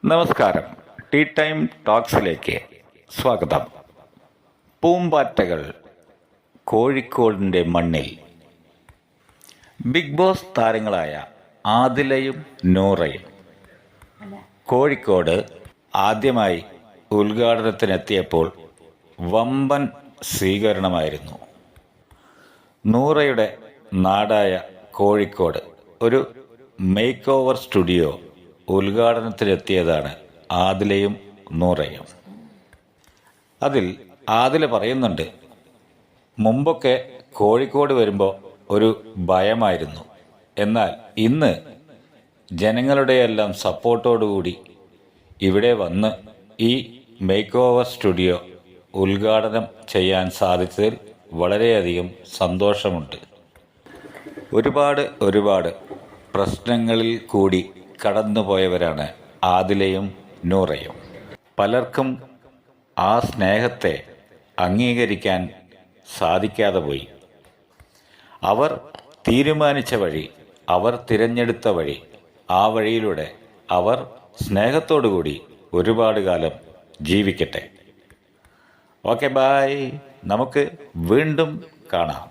നമസ്കാരം. Tea time ടോക്സിലേക്ക് സ്വാഗതം. പൂമ്പാറ്റകൾ കോഴിക്കോടിൻ്റെ മണ്ണിൽ. ബിഗ് ബോസ് താരങ്ങളായ ആദിലയും നൂറയും കോഴിക്കോട് ആദ്യമായി ഉദ്ഘാടനത്തിനെത്തിയപ്പോൾ വമ്പൻ സ്വീകരണമായിരുന്നു. നൂറയുടെ നാടായ കോഴിക്കോട് ഒരു മേക്ക് ഓവർ സ്റ്റുഡിയോ ഉദ്ഘാടനത്തിലെത്തിയതാണ് ആദിലയും നൂറയും. അതിൽ ആദില പറയുന്നുണ്ട്, മുമ്പൊക്കെ കോഴിക്കോട് വരുമ്പോൾ ഒരു ഭയമായിരുന്നു, എന്നാൽ ഇന്ന് ജനങ്ങളുടെയെല്ലാം സപ്പോർട്ടോടുകൂടി ഇവിടെ വന്ന് ഈ മേക്ക് ഓവർ സ്റ്റുഡിയോ ഉദ്ഘാടനം ചെയ്യാൻ സാധിച്ചതിൽ വളരെയധികം സന്തോഷമുണ്ട്. ഒരുപാട് പ്രശ്നങ്ങളിൽ കൂടി കടന്നുപോയവരാണ് ആദിലയും നൂറയും. പലർക്കും ആ സ്നേഹത്തെ അംഗീകരിക്കാൻ സാധിക്കാതെ പോയി. അവർ തീരുമാനിച്ച വഴി, അവർ തിരഞ്ഞെടുത്ത വഴി, ആ വഴിയിലൂടെ അവർ സ്നേഹത്തോടുകൂടി ഒരുപാട് കാലം ജീവിക്കട്ടെ. Okay, bye. നമുക്ക് വീണ്ടും കാണാം.